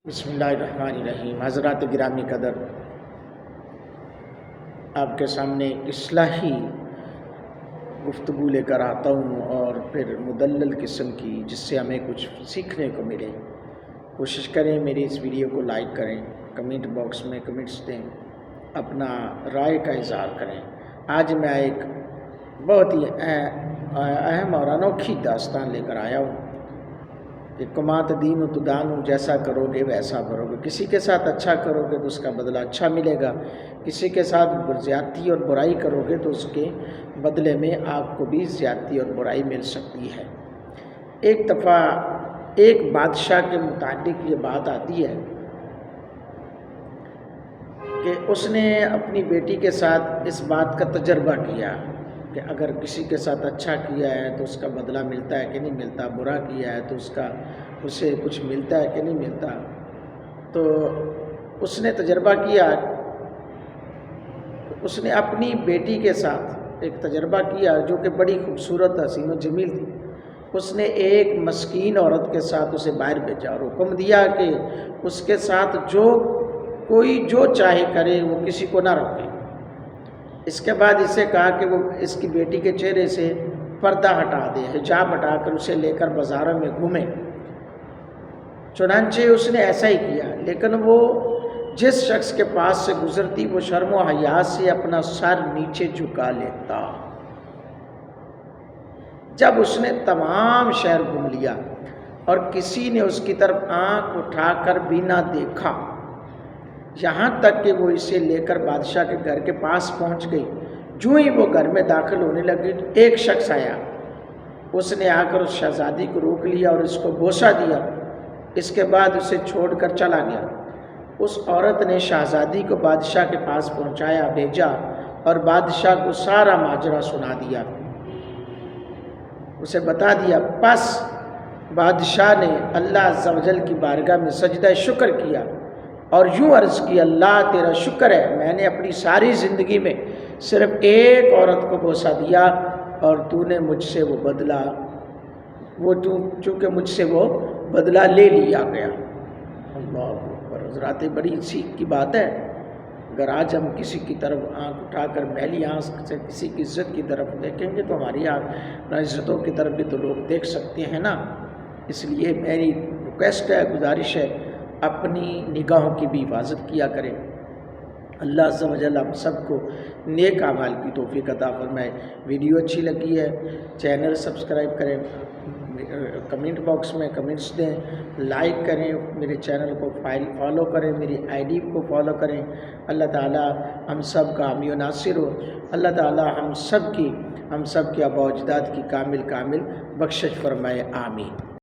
بسم اللہ الرحمن الرحیم۔ حضرات گرامی قدر، آپ کے سامنے اصلاحی گفتگو لے کر آتا ہوں اور پھر مدلل قسم کی، جس سے ہمیں کچھ سیکھنے کو ملے۔ کوشش کریں میری اس ویڈیو کو لائک کریں، کمنٹ باکس میں کمنٹس دیں، اپنا رائے کا اظہار کریں۔ آج میں ایک بہت ہی اہم اور انوکھی داستان لے کر آیا ہوں کہ کما تدین تدان، جیسا کرو گے ویسا بھرو گے۔ کسی کے ساتھ اچھا کرو گے تو اس کا بدلہ اچھا ملے گا، کسی کے ساتھ زیادتی اور برائی کرو گے تو اس کے بدلے میں آپ کو بھی زیادتی اور برائی مل سکتی ہے۔ ایک دفعہ ایک بادشاہ کے متعلق یہ بات آتی ہے کہ اس نے اپنی بیٹی کے ساتھ اس بات کا تجربہ کیا کہ اگر کسی کے ساتھ اچھا کیا ہے تو اس کا بدلہ ملتا ہے کہ نہیں ملتا، برا کیا ہے تو اسے کچھ ملتا ہے کہ نہیں ملتا۔ تو اس نے تجربہ کیا، اس نے اپنی بیٹی کے ساتھ ایک تجربہ کیا جو کہ بڑی خوبصورت، حسین و جمیل تھی۔ اس نے ایک مسکین عورت کے ساتھ اسے باہر بھیجا اور حکم دیا کہ اس کے ساتھ کوئی جو چاہے کرے، وہ کسی کو نہ روکے۔ اس کے بعد اسے کہا کہ وہ اس کی بیٹی کے چہرے سے پردہ ہٹا دے، حجاب ہٹا کر اسے لے کر بازاروں میں گھومے۔ چنانچہ اس نے ایسا ہی کیا، لیکن وہ جس شخص کے پاس سے گزرتی وہ شرم و حیا سے اپنا سر نیچے جھکا لیتا۔ جب اس نے تمام شہر گھوم لیا اور کسی نے اس کی طرف آنکھ اٹھا کر بھی نہ دیکھا، یہاں تک کہ وہ اسے لے کر بادشاہ کے گھر کے پاس پہنچ گئی، جو ہی وہ گھر میں داخل ہونے لگی ایک شخص آیا۔ اس نے آ کر اس شہزادی کو روک لیا اور اس کو بوسہ دیا، اس کے بعد اسے چھوڑ کر چلا گیا۔ اس عورت نے شہزادی کو بادشاہ کے پاس پہنچایا، بھیجا اور بادشاہ کو سارا ماجرا سنا دیا، اسے بتا دیا۔ پس بادشاہ نے اللہ عز و جل کی بارگاہ میں سجدہ شکر کیا اور یوں عرض کی، اللہ تیرا شکر ہے، میں نے اپنی ساری زندگی میں صرف ایک عورت کو بوسہ دیا اور تو نے مجھ سے وہ بدلہ، چونکہ مجھ سے وہ بدلہ لے لیا گیا۔ اللہ اکبر۔ حضرات، بڑی سیکھ کی بات ہے۔ اگر آج ہم کسی کی طرف آنکھ اٹھا کر میلی آنکھ سے کسی کی عزت کی طرف دیکھیں گے تو ہماری عزتوں کی طرف بھی تو لوگ دیکھ سکتے ہیں نا۔ اس لیے میری ریکویسٹ ہے، گزارش ہے، اپنی نگاہوں کی بھی حفاظت کیا کریں۔ اللہ عز و جل ہم سب کو نیک اعمال کی توفیق عطا فرمائے۔ ویڈیو اچھی لگی ہے چینل سبسکرائب کریں، کمنٹ باکس میں کمنٹس دیں، لائک کریں، میرے چینل کو فالو کریں، میری آئی ڈی کو فالو کریں۔ اللہ تعالی ہم سب کا حامی و ناصر ہو۔ اللہ تعالی ہم سب کے آباء و اجداد کی کامل بخشش فرمائے، آمین۔